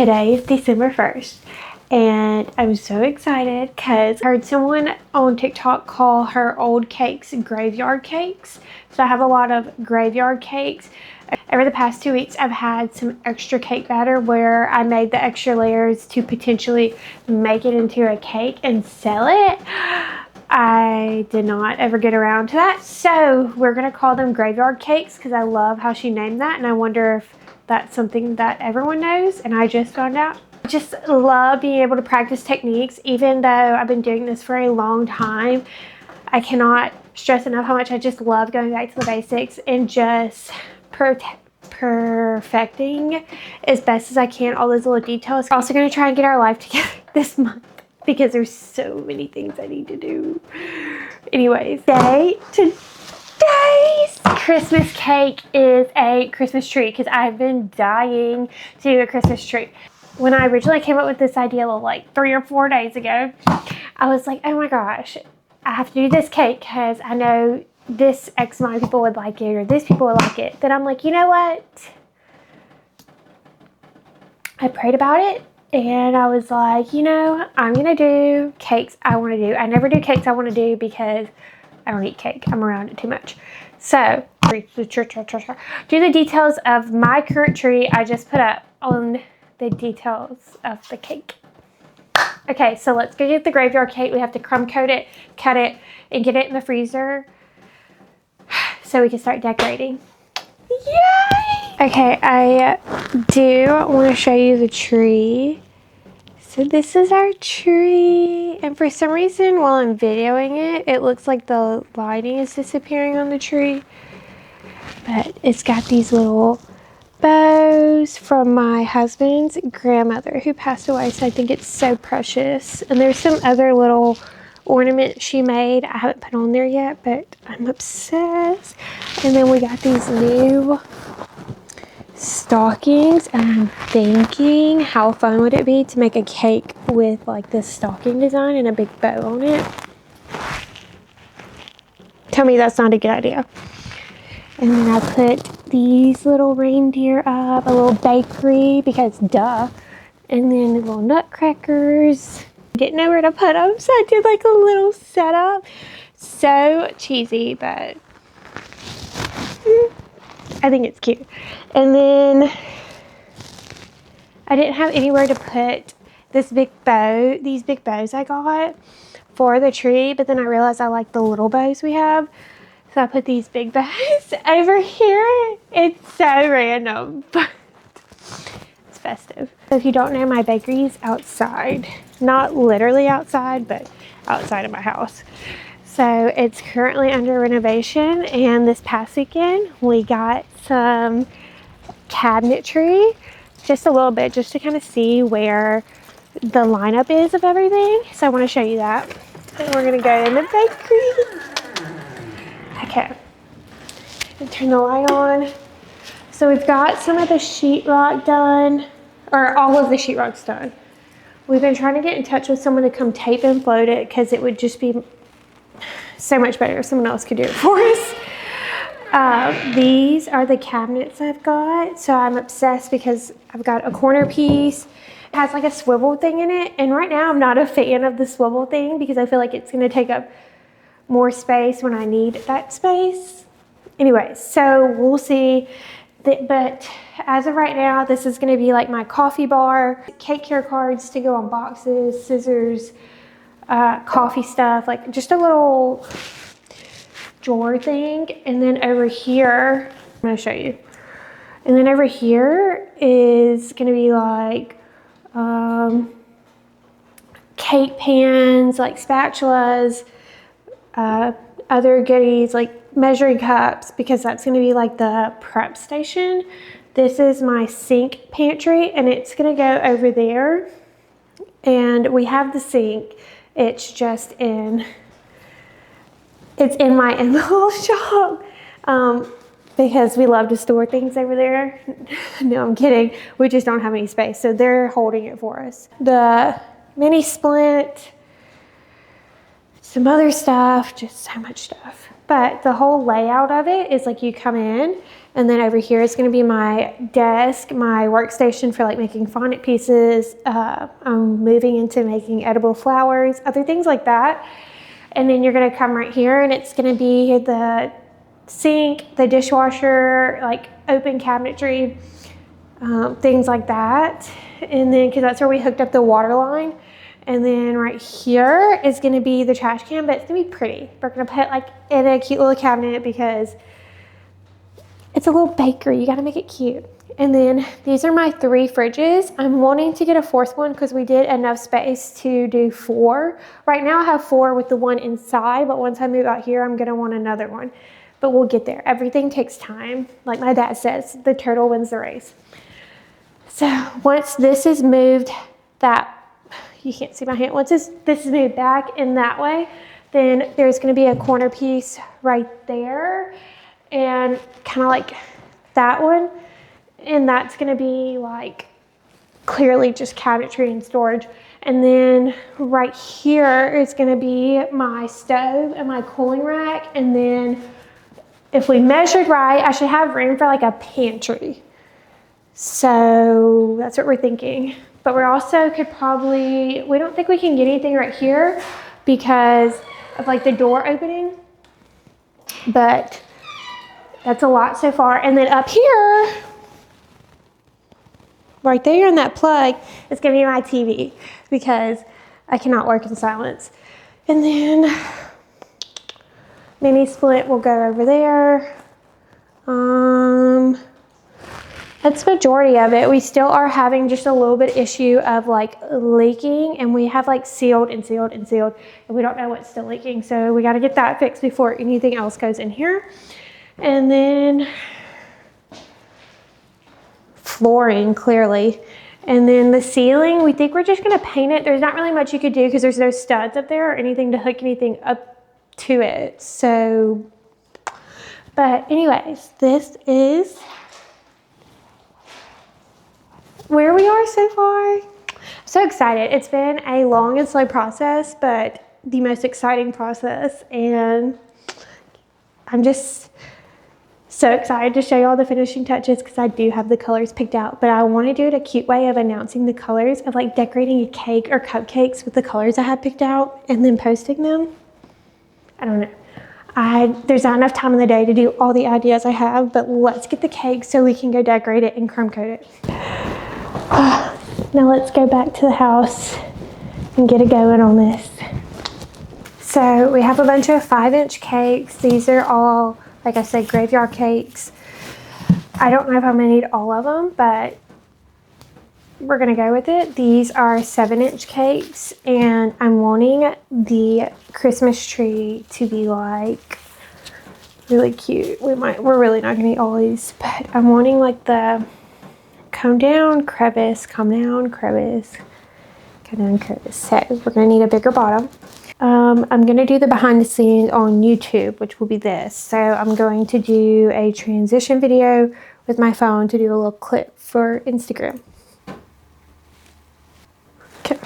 Today is December 1st, and I'm so excited because I heard someone on TikTok call her old cakes graveyard cakes. So I have a lot of graveyard cakes. Over the past 2 weeks, I've had some extra cake batter where I made the extra layers to potentially make it into a cake and sell it. I did not ever get around to that. So we're going to call them graveyard cakes because I love how she named that, and I wonder if that's something that everyone knows and I just found out. I just love being able to practice techniques. Even though I've been doing this for a long time, I cannot stress enough how much I just love going back to the basics and just perfecting as best as I can all those little details. We're also going to try and get our life together this month because there's so many things I need to do. Anyways, today's Christmas cake is a Christmas tree because I've been dying to do a Christmas tree. When I originally came up with this idea like 3 or 4 days ago, I was like, oh my gosh, I have to do this cake because I know this X amount of people would like it or this people would like it. Then I'm like, you know what? I prayed about it and I was like, you know, I'm going to do cakes I want to do. I never do cakes I want to do because I don't eat cake. I'm around it too much. So, do the details of my current tree I just put up on the details of the cake. Okay, so let's go get the graveyard cake. We have to crumb coat it, cut it, and get it in the freezer so we can start decorating. Yay! Okay, I do want to show you the tree. So this is our tree, and for some reason while I'm videoing it, it looks like the lighting is disappearing on the tree. But it's got these little bows from my husband's grandmother who passed away, so I think it's so precious. And there's some other little ornaments she made I haven't put on there yet, but I'm obsessed. And then we got these new stockings, and I'm thinking how fun would it be to make a cake with like this stocking design and a big bow on it. Tell me that's not a good idea. And then I put these little reindeer up, a little bakery because duh, and then little nutcrackers. Didn't know where to put them, so I did like a little setup. So cheesy, but I think it's cute. And then I didn't have anywhere to put this big bow, these big bows I got for the tree, but then I realized I like the little bows we have. So I put these big bows over here. It's so random, but it's festive. So if you don't know, my bakery is outside. Not literally outside, but outside of my house. So it's currently under renovation, and this past weekend we got some cabinetry, just a little bit, just to kind of see where the lineup is of everything. So I want to show you that. And we're gonna go in the bakery. Okay, and turn the light on. So we've got some of the sheetrock done, or all of the sheetrock's done. We've been trying to get in touch with someone to come tape and float it because it would just be so much better if someone else could do it for us. These are the cabinets I've got. So I'm obsessed because I've got a corner piece. It has like a swivel thing in it. And right now I'm not a fan of the swivel thing because I feel like it's going to take up more space when I need that space. Anyway, so we'll see. But as of right now, this is going to be like my coffee bar, cake care cards to go on boxes, scissors, coffee stuff, like just a little drawer thing. And then over here, I'm going to show you. And then over here is going to be like cake pans, like spatulas, other goodies like measuring cups, because that's going to be like the prep station. This is my sink pantry, and it's going to go over there. And we have the sink. It's just in my in-law shop because we love to store things over there. No, I'm kidding. We just don't have any space, so they're holding it for us. The mini splint, some other stuff, just so much stuff. But the whole layout of it is like you come in, and then over here is going to be my desk, my workstation for like making fondant pieces. I'm moving into making edible flowers, other things like that. And then you're going to come right here, and it's going to be the sink, the dishwasher, like open cabinetry, things like that. And then, because that's where we hooked up the water line. And then right here is going to be the trash can, but it's going to be pretty. We're going to put like in a cute little cabinet because it's a little bakery. You got to make it cute. And then these are my 3 fridges. I'm wanting to get a 4th one because we did enough space to do 4. Right now I have 4 with the one inside, but once I move out here, I'm going to want another one. But we'll get there. Everything takes time. Like my dad says, the turtle wins the race. So once this is moved, you can't see my hand. Once this is moved back in that way, then there's going to be a corner piece right there, and kind of like that one. And that's going to be like clearly just cabinetry and storage. And then right here is going to be my stove and my cooling rack. And then if we measured right, I should have room for like a pantry. So that's what we're thinking. But we also could probably, we don't think we can get anything right here because of like the door opening. But that's a lot so far. And then up here, right there in that plug, is going to be my TV because I cannot work in silence. And then mini split will go over there. That's the majority of it. We still are having just a little bit issue of like leaking, and we have like sealed and sealed and sealed, and we don't know what's still leaking. So we got to get that fixed before anything else goes in here. And then flooring, clearly. And then the ceiling, we think we're just going to paint it. There's not really much you could do because there's no studs up there or anything to hook anything up to it. So, but anyways, this is where we are so far. I'm so excited. It's been a long and slow process, but the most exciting process. And I'm just so excited to show you all the finishing touches because I do have the colors picked out, but I want to do it a cute way of announcing the colors, of like decorating a cake or cupcakes with the colors I had picked out and then posting them. I don't know. There's not enough time in the day to do all the ideas I have, but let's get the cake so we can go decorate it and crumb coat it. Now let's go back to the house and get it going on this. So we have a bunch of 5-inch cakes. These are all, like I said, graveyard cakes. I don't know if I'm gonna need all of them, but we're gonna go with it. These are 7-inch cakes, and I'm wanting the Christmas tree to be like really cute. We're really not gonna eat all these, but I'm wanting like the come down, crevice, come down, crevice, come down, crevice. So we're gonna need a bigger bottom. I'm gonna do the behind the scenes on YouTube, which will be this. So I'm going to do a transition video with my phone to do a little clip for Instagram. Okay.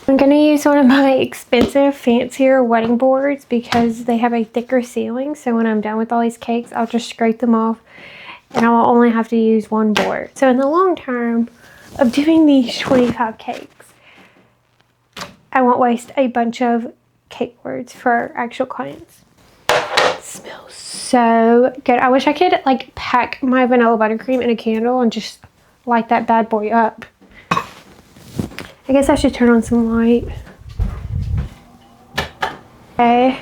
I'm gonna use one of my expensive, fancier wedding boards because they have a thicker ceiling. So when I'm done with all these cakes, I'll just scrape them off and I'll only have to use one board. So in the long term of doing these 25 cakes, I won't waste a bunch of cake boards for actual clients. It smells so good. I wish I could like pack my vanilla buttercream in a candle and just light that bad boy up. I guess I should turn on some light. Okay,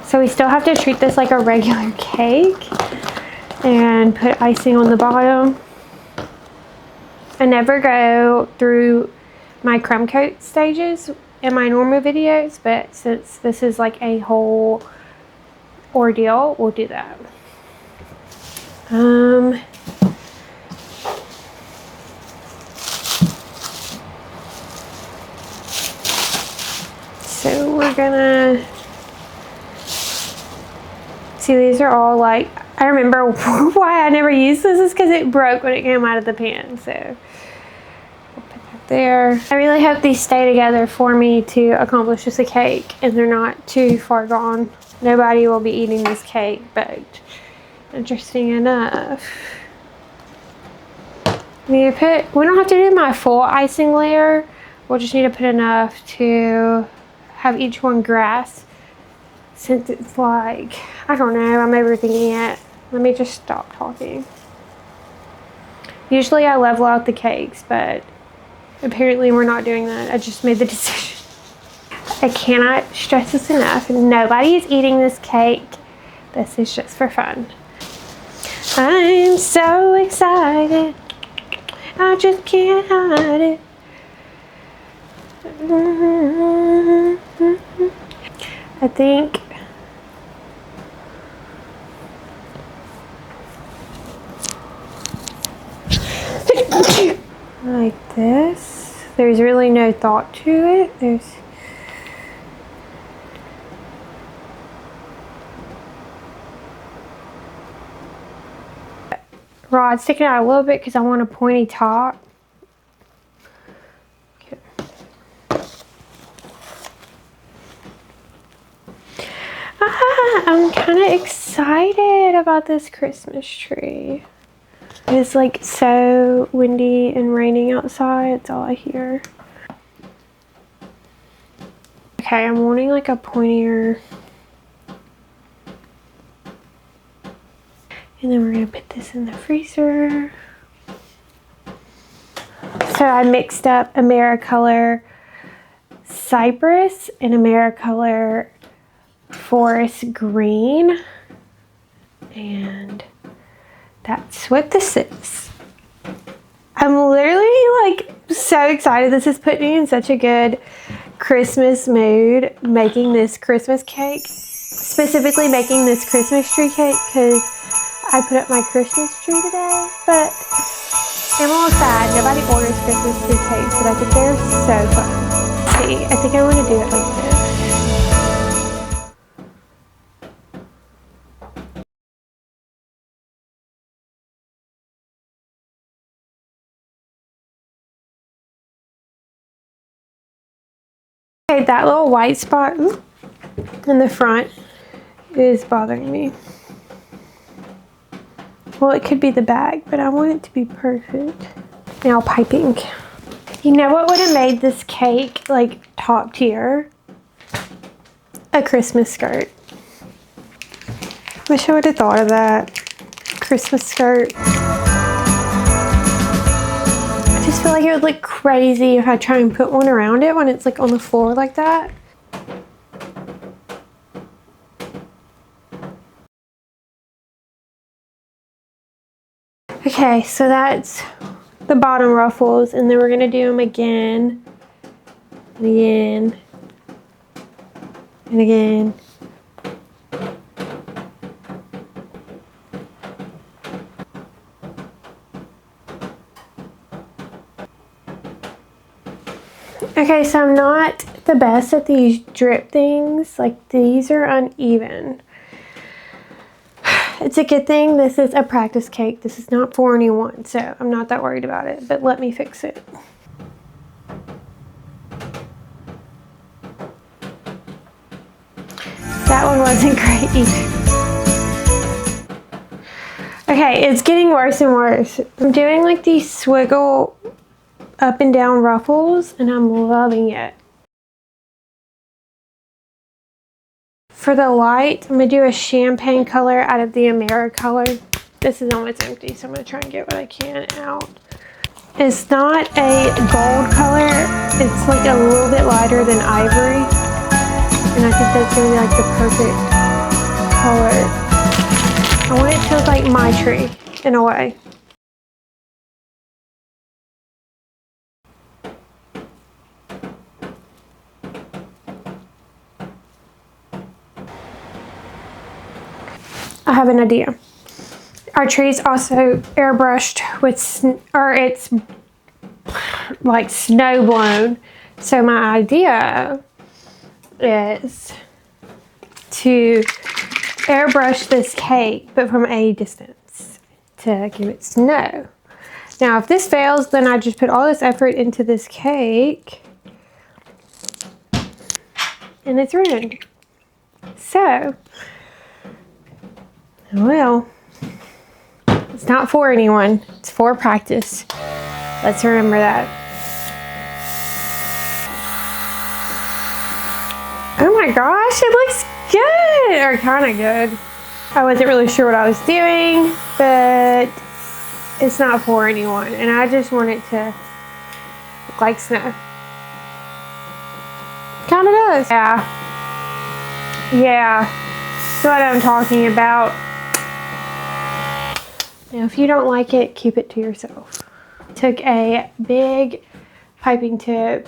so we still have to treat this like a regular cake and put icing on the bottom. I never go through my crumb coat stages in my normal videos, but since this is like a whole ordeal, we'll do that. So we're gonna see, these are all like, I remember why I never used this is because it broke when it came out of the pan. So we'll put that there. I really hope these stay together for me to accomplish just a cake and they're not too far gone. Nobody will be eating this cake, but interesting enough. We don't have to do my full icing layer. We'll just need to put enough to have each one grasp. Since it's like, I don't know, I'm overthinking it. Let me just stop talking. Usually I level out the cakes, but apparently we're not doing that. I just made the decision. I cannot stress this enough. Nobody is eating this cake. This is just for fun. I'm so excited. I just can't hide it. I think like this. There's really no thought to it. There's rod sticking out a little bit because I want a pointy top. Okay. I'm kind of excited about this Christmas tree. It's like so windy and raining outside. That's all I hear. Okay, I'm wanting like a pointier. And then we're gonna put this in the freezer. So I mixed up Americolor Cypress and Americolor Forest Green. And that's what this is. I'm literally like so excited. This has put me in such a good Christmas mood making this Christmas cake. Specifically making this Christmas tree cake because I put up my Christmas tree today. But I'm all sad. Nobody orders Christmas tree cakes, but I think they're so fun. See, I think I want to do it like this. Okay, that little white spot in the front is bothering me. Well, it could be the bag, but I want it to be perfect. Now piping. You know what would have made this cake like top tier? A Christmas skirt. Wish I would have thought of that. Christmas skirt. I just feel like it would look crazy if I try and put one around it when it's like on the floor like that. Okay, so that's the bottom ruffles, and then we're gonna do them again, and again, and again. Okay, so I'm not the best at these drip things. Like, these are uneven. It's a good thing this is a practice cake. This is not for anyone, so I'm not that worried about it, but let me fix it. That one wasn't great either. Okay, it's getting worse and worse. I'm doing like these swiggle up and down ruffles, and I'm loving it. For the light, I'm going to do a champagne color out of the Americolor. This is almost empty, so I'm going to try and get what I can out. It's not a gold color. It's like a little bit lighter than ivory. And I think that's going to be like the perfect color. I want it to look like my tree, in a way. I have an idea. Our tree is also airbrushed with, it's like snow blown. So my idea is to airbrush this cake, but from a distance to give it snow. Now, if this fails, then I just put all this effort into this cake and it's ruined. So, well, it's not for anyone. It's for practice. Let's remember that. Oh my gosh, it looks good, or kind of good. I wasn't really sure what I was doing, but it's not for anyone, and I just want it to look like snow. Kind of does. Yeah, that's what I'm talking about. Now, if you don't like it, keep it to yourself. Took a big piping tip.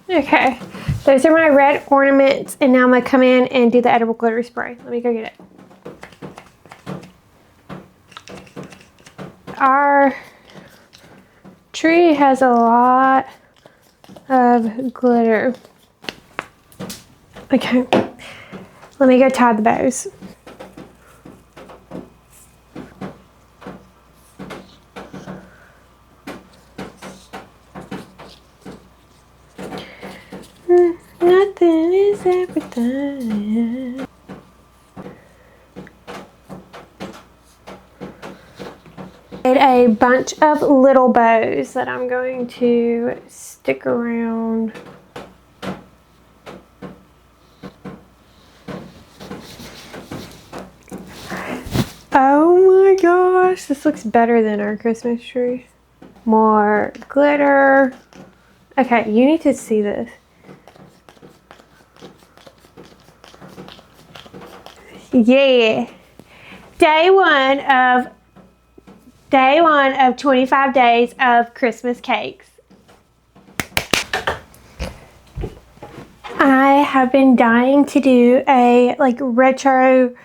Okay, those are my red ornaments, and now I'm gonna come in and do the edible glitter spray. Let me go get it. Our tree has a lot of glitter. Okay, let me go tie the bows. Nothing is everything. Made a bunch of little bows that I'm going to stick around. Oh my gosh, this looks better than our Christmas tree. More glitter. Okay, you need to see this. Yeah. Day one of 25 days of Christmas cakes. I have been dying to do a like retro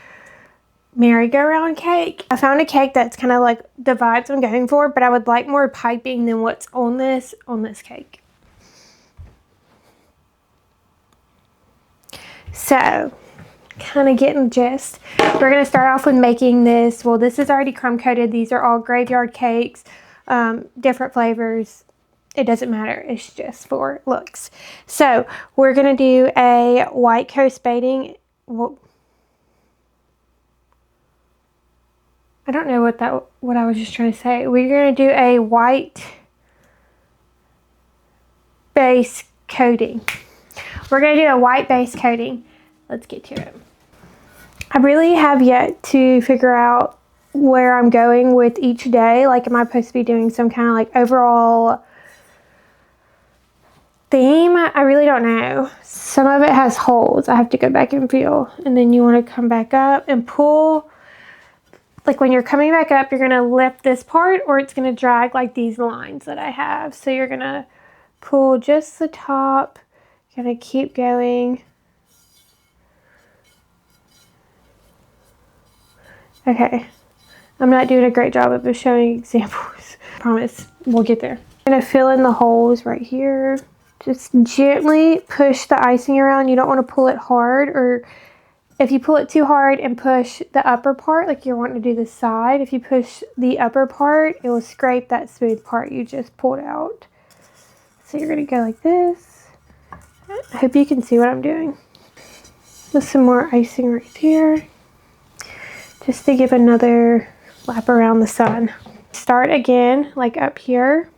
merry-go-round cake. I found a cake that's kind of like the vibes I'm going for, but I would like more piping than what's on this cake. So, kind of getting the gist. We're going to start off with making this. Well, this is already crumb coated. These are all graveyard cakes, different flavors. It doesn't matter. It's just for looks. So we're going to do a white coast baiting. Well, I don't know what I was just trying to say. We're going to do a white base coating. We're going to do a white base coating. Let's get to it. I really have yet to figure out where I'm going with each day. Like, am I supposed to be doing some kind of like overall theme? I really don't know. Some of it has holes. I have to go back and feel. And then you want to come back up and pull. Like when you're coming back up, you're going to lift this part or it's going to drag like these lines that I have. So you're going to pull just the top. You're going to keep going. Okay, I'm not doing a great job of showing examples. I promise we'll get there. I'm gonna fill in the holes right here. Just gently push the icing around. You don't want to pull it hard, or if you pull it too hard and push the upper part, like you're wanting to do the side, if you push the upper part, it will scrape that smooth part you just pulled out. So you're gonna go like this. I hope you can see what I'm doing. With some more icing right here. Just to give another lap around the sun. Start again, like up here.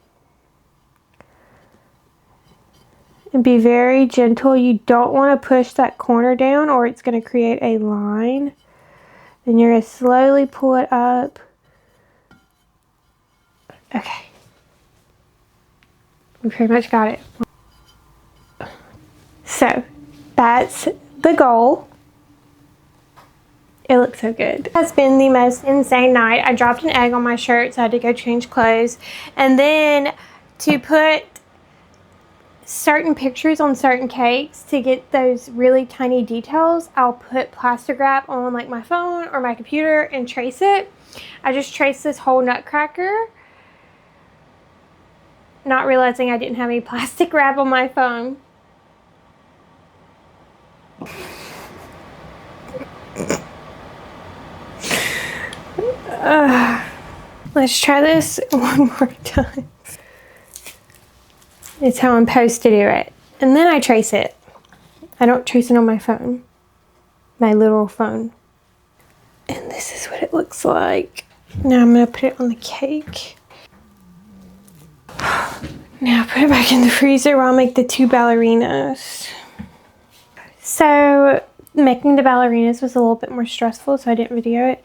And be very gentle. You don't want to push that corner down or it's going to create a line. Then you're going to slowly pull it up. Okay. We pretty much got it. So, that's the goal. It looks so good. It has been the most insane night. I dropped an egg on my shirt, so I had to go change clothes. And then to put certain pictures on certain cakes, to get those really tiny details, I'll put plastic wrap on like my phone or my computer and trace it. I just traced this whole nutcracker, not realizing I didn't have any plastic wrap on my phone. Let's try this one more time. It's how I'm supposed to do it. And then I trace it. I don't trace it on my phone. My literal phone. And this is what it looks like. Now I'm going to put it on the cake. Now put it back in the freezer while I make the 2 ballerinas. So making the ballerinas was a little bit more stressful, so I didn't video it.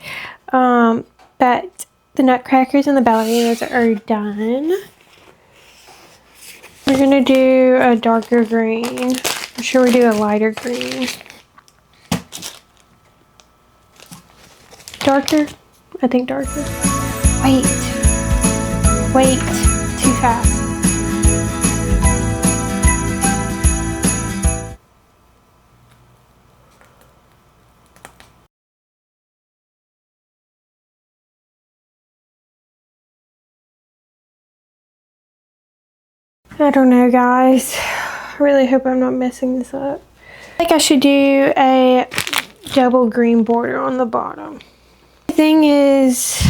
But the nutcrackers and the ballerinas are done. We're gonna do a darker green. I'm sure we do a lighter green. Darker? I think darker. Wait, too fast. I don't know, guys. I really hope I'm not messing this up. I think I should do a double green border on the bottom. The thing is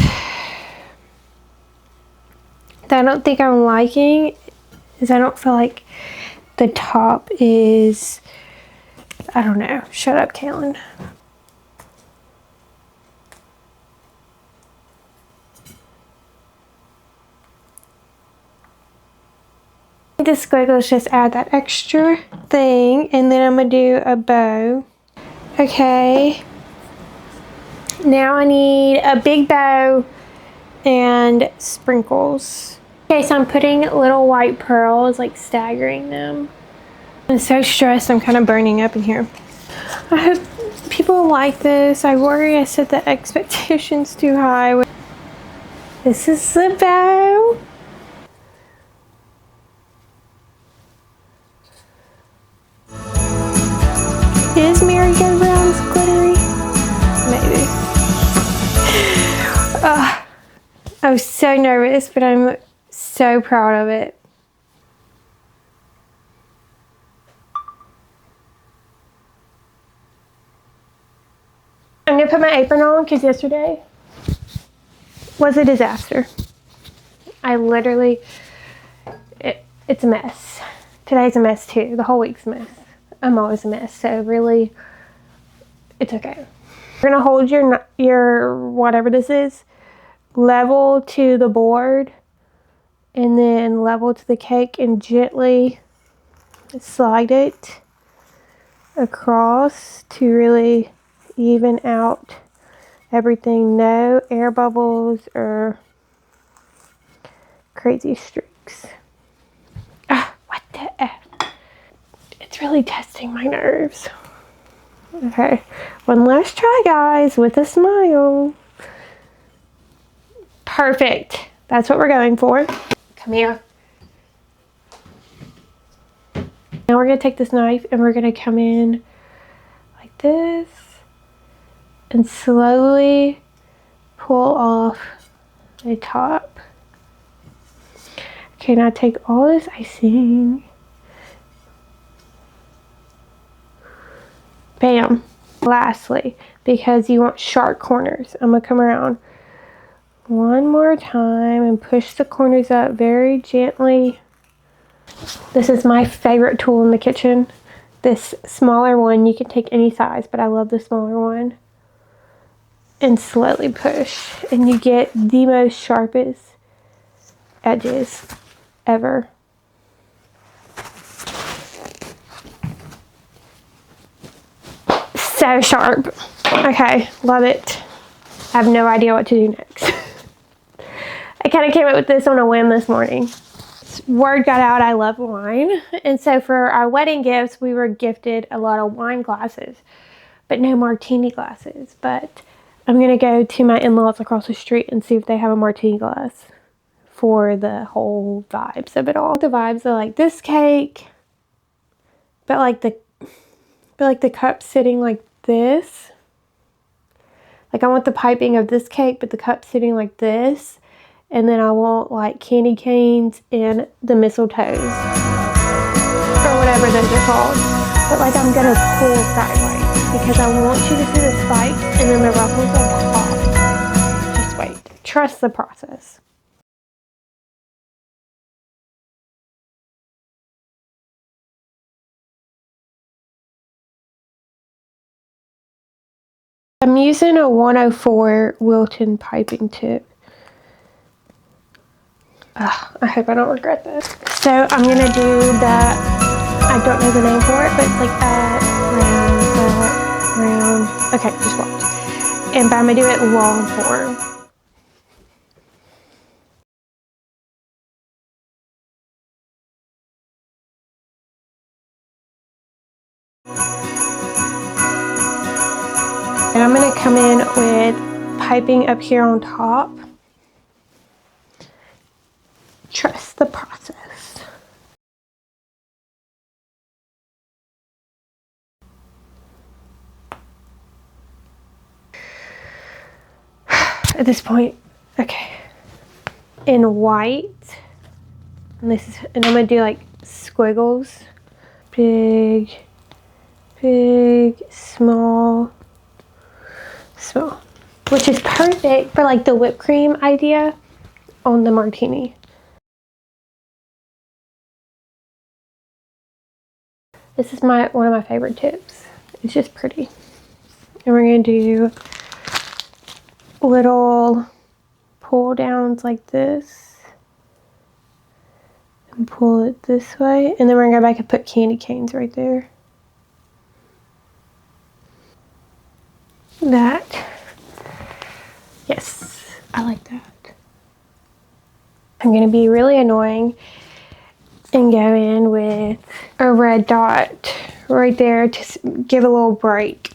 that I don't think I'm liking is I don't feel like the top is, I don't know. Shut up, Kaylin. The squiggles just add that extra thing, and then I'm gonna do a bow. Okay, now I need a big bow and sprinkles. Okay, so I'm putting little white pearls, like staggering them. I'm so stressed, I'm kind of burning up in here. I hope people like this. I worry I set the expectations too high. This is the bow. Is merry-go-rounds glittery? Maybe. I was so nervous, but I'm so proud of it. I'm gonna put my apron on because yesterday was a disaster. I literally, it's a mess. Today's a mess too. The whole week's a mess. I'm always a mess, so really, it's okay. You're gonna hold your whatever this is, level to the board, and then level to the cake, and gently slide it across to really even out everything. No air bubbles or crazy streaks. What the F? It's really testing my nerves. Okay, one last try, guys, with a smile. Perfect. That's what we're going for. Come here. Now we're going to take this knife and we're going to come in like this and slowly pull off the top. Okay, now take all this icing. Bam. Lastly, because you want sharp corners, I'm going to come around one more time and push the corners up very gently. This is my favorite tool in the kitchen. This smaller one, you can take any size, but I love the smaller one. And slowly push, and you get the most sharpest edges ever. So sharp. Okay, love it. I have no idea what to do next. I kind of came up with this on a whim this morning. Word got out I love wine, and so for our wedding gifts we were gifted a lot of wine glasses, but no martini glasses. But I'm gonna go to my in-laws across the street and see if they have a martini glass for the whole vibes of it all. The vibes are like this cake, but like the cup sitting like this. Like I want the piping of this cake, but the cup sitting like this. And then I want like candy canes and the mistletoes, or whatever those are called. But like I'm gonna pull sideways because I want you to see the spikes and then the ruffles will pop. Just wait. trust the process. I'm using a 104 Wilton piping tip. I hope I don't regret this. So I'm gonna do the, I don't know the name for it, but it's like round. Okay, just watch. But I'm gonna do it long form. And I'm gonna come in with piping up here on top. Trust the process. At this point, okay, in white, and I'm gonna do like squiggles, big, small, which is perfect for like the whipped cream idea on the martini. This is one of my favorite tips. It's just pretty. And we're gonna do little pull downs like this and pull it this way, and then we're gonna go back and put candy canes right there. That, yes, I like that. I'm gonna be really annoying and go in with a red dot right there to give a little break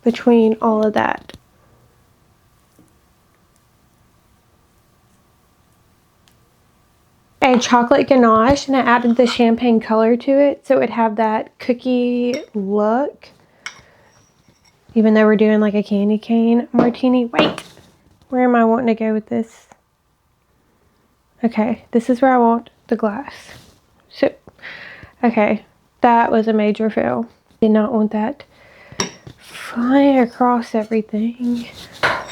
between all of that. A chocolate ganache, and I added the champagne color to it so it would have that cookie look, even though we're doing like a candy cane martini. Wait, where am I wanting to go with this? Okay, this is where I want the glass. So, okay, that was a major fail. Did not want that flying across everything.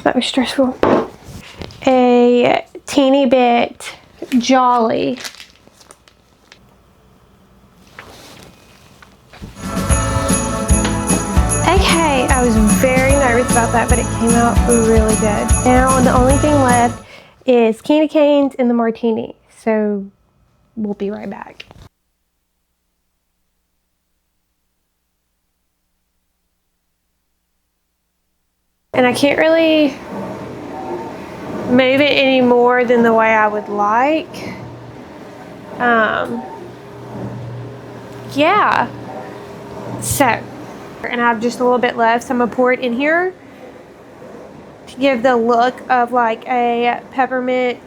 That was stressful. A teeny bit jolly. Okay, I was very nervous about that, but it came out really good. Now the only thing left is candy canes and the martini. So we'll be right back. And I can't really move it any more than the way I would like. Yeah. So, and I have just a little bit left, so I'm gonna pour it in here to give the look of like a peppermint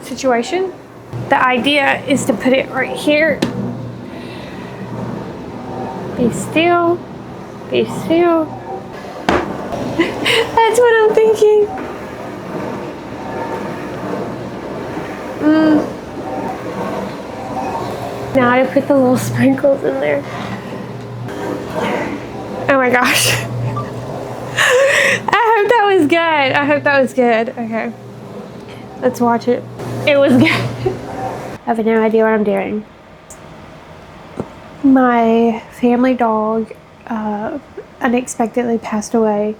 situation. The idea is to put it right here. Be still. Be still. That's what I'm thinking. Now I put the little sprinkles in there. Oh my gosh. I hope that was good. I hope that was good. Okay. Let's watch it. It was good. I have no idea what I'm doing. My family dog unexpectedly passed away.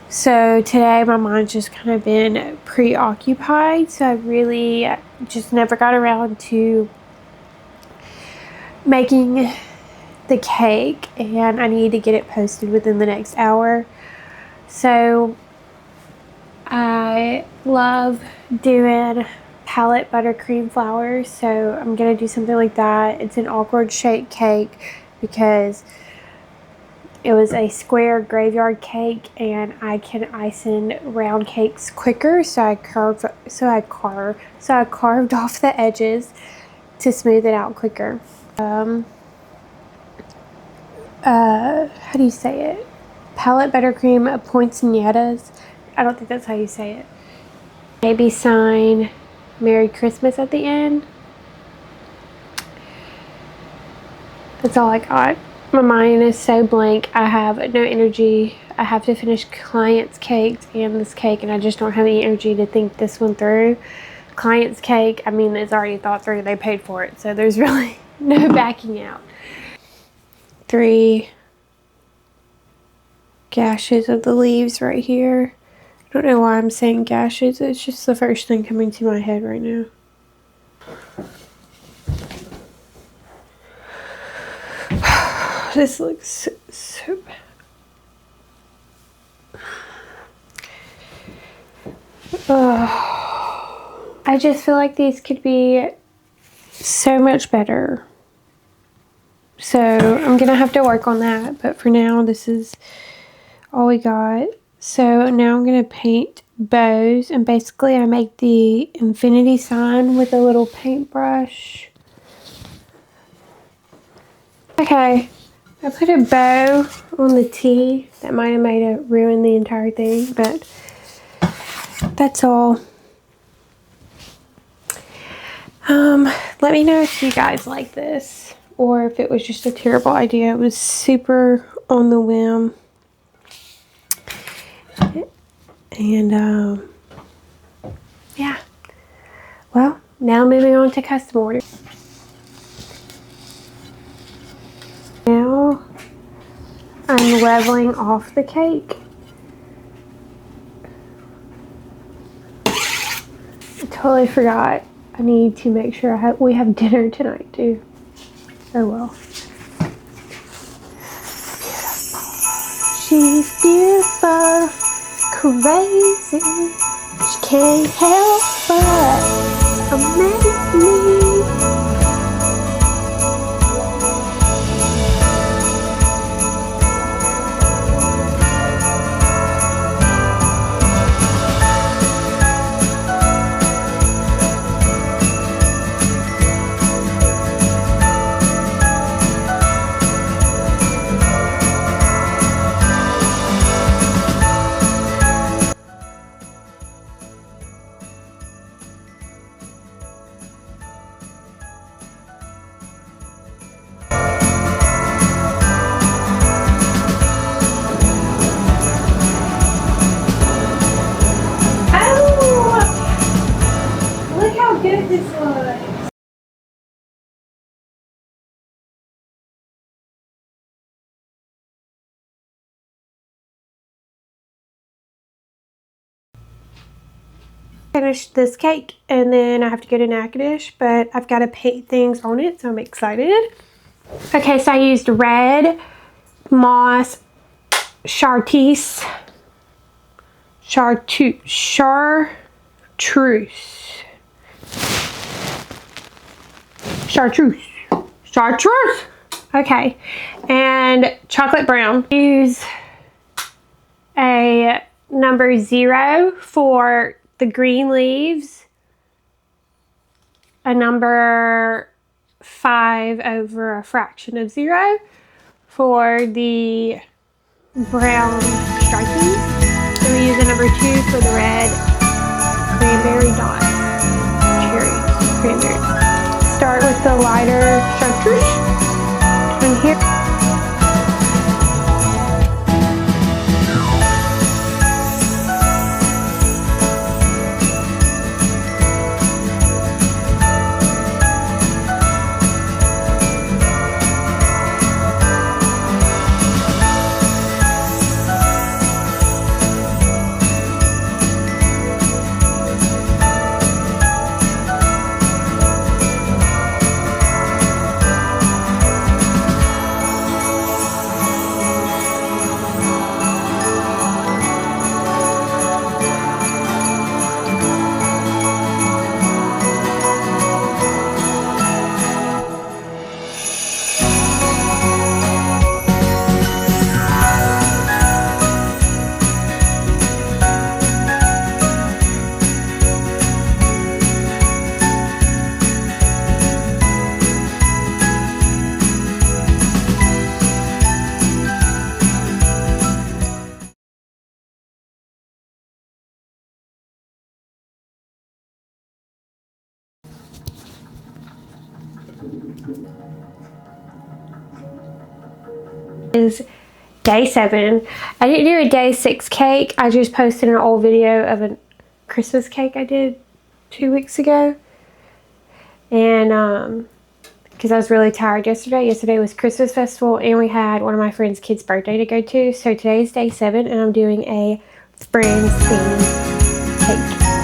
So today my mind's just kind of been preoccupied. So I really just never got around to making the cake, and I need to get it posted within the next hour. So I love doing palette buttercream flowers, so I'm gonna do something like that. It's an awkward shaped cake because it was a square graveyard cake, and I can ice in round cakes quicker, so I carved off the edges to smooth it out quicker. How do you say it? Palette buttercream poinsettias. I don't think that's how you say it. Maybe sign Merry Christmas at the end. That's all I got. My mind is so blank. I have no energy. I have to finish clients' cakes and this cake, and I just don't have any energy to think this one through. Client's cake, I mean, it's already thought through. They paid for it, so there's really no backing out. 3 gashes of the leaves right here. I don't know why I'm saying gashes. It's just the first thing coming to my head right now. This looks so bad. I just feel like these could be so much better. So I'm gonna have to work on that, but for now this is all we got. So now I'm gonna paint bows, and basically I make the infinity sign with a little paintbrush. Okay, I put a bow on the T. That might have made it ruin the entire thing, but that's all. Let me know if you guys like this or if it was just a terrible idea. It was super on the whim. And yeah. Well, now moving on to custom order. Now I'm leveling off the cake. I totally forgot. I need to make sure we have dinner tonight too. Oh well. She's beautiful, crazy. She can't help but amaze me. Finished this cake and then I have to go to Natchitoches, but I've got to paint things on it, so I'm excited. Okay, so I used red moss chartreuse chartreuse. Okay, and chocolate brown. Use a number 0 for the green leaves, a number 5 over a fraction of 0 for the brown striking. So we use a number 2 for the red cranberry dots, cherry cranberry. Start with the lighter chartreuse in here. Is day 7. I didn't do a day 6 cake. I just posted an old video of a Christmas cake I did 2 weeks ago. And because I was really tired yesterday. Yesterday was Christmas festival and we had one of my friend's kids' birthday to go to. So today is day 7 and I'm doing a Friends themed cake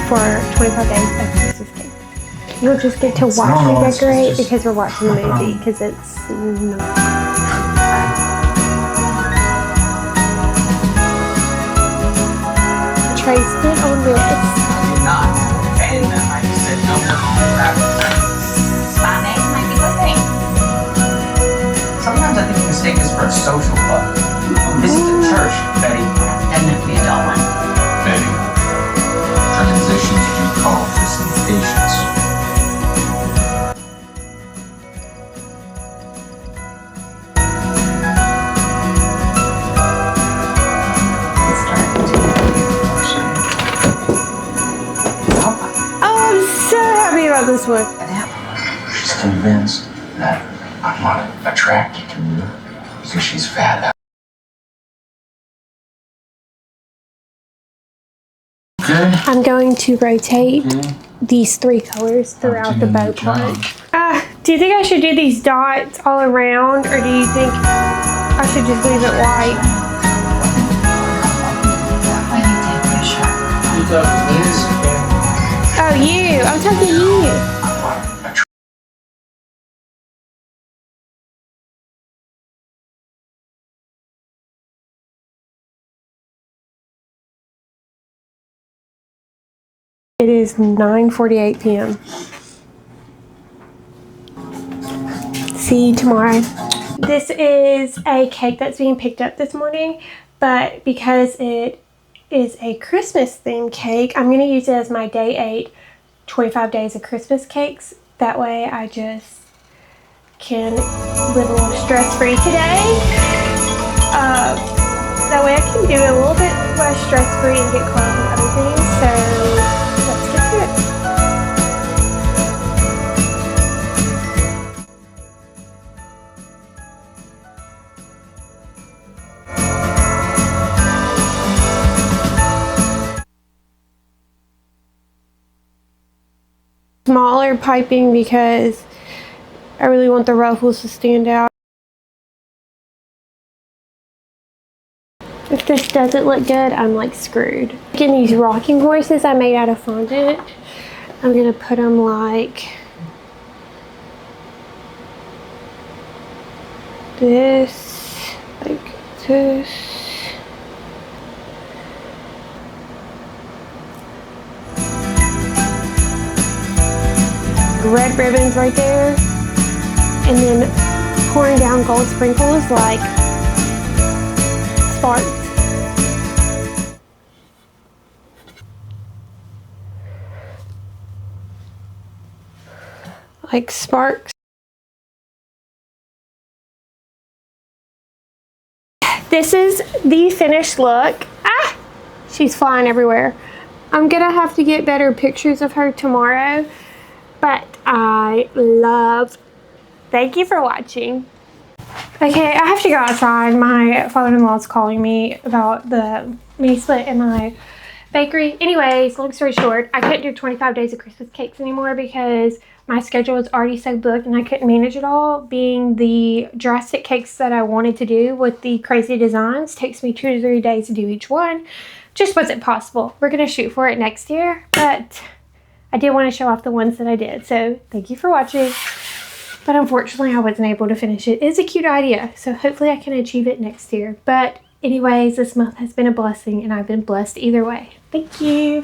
for 25 days of Christmas cake. You'll just get to watch me decorate because we're watching the movie because it's not. Traced it on this. Not. And I just said no more Spot might be a good thing. Sometimes I think the mistake is for a social club. This is a church, Betty. Doesn't have to be a dull one. Betty, transitions do call for some patience. This one. She's convinced that I'm not attracted to her because she's fat. Okay. I'm going to rotate these 3 colors throughout the bow part. Do you think I should do these dots all around, or do you think I should just leave it white? Oh, you. I'm talking to you. It is 9:48 p.m. See you tomorrow. This is a cake that's being picked up this morning, but because it is a Christmas themed cake, I'm going to use it as my day 8 25 days of Christmas cakes. That way I just can live a little stress-free today. That way I can do it a little bit less stress-free and get caught up with other things. So let's get to it. Smaller piping because I really want the ruffles to stand out. If this doesn't look good, I'm like screwed. Getting these rocking horses I made out of fondant. I'm gonna put them like this, like this. Red ribbons right there, and then pouring down gold sprinkles like sparks. Like sparks. This is the finished look. Ah! She's flying everywhere. I'm gonna have to get better pictures of her tomorrow. But thank you for watching. Okay, I have to go outside. My father-in-law is calling me about the mini split in my bakery. Anyways, long story short, I couldn't do 25 days of Christmas cakes anymore because my schedule was already so booked and I couldn't manage it all. Being the drastic cakes that I wanted to do with the crazy designs takes me 2 to 3 days to do each one. Just wasn't possible. We're gonna shoot for it next year, but I did want to show off the ones that I did. So thank you for watching. But unfortunately, I wasn't able to finish it. It's a cute idea. So hopefully I can achieve it next year. But anyways, this month has been a blessing and I've been blessed either way. Thank you.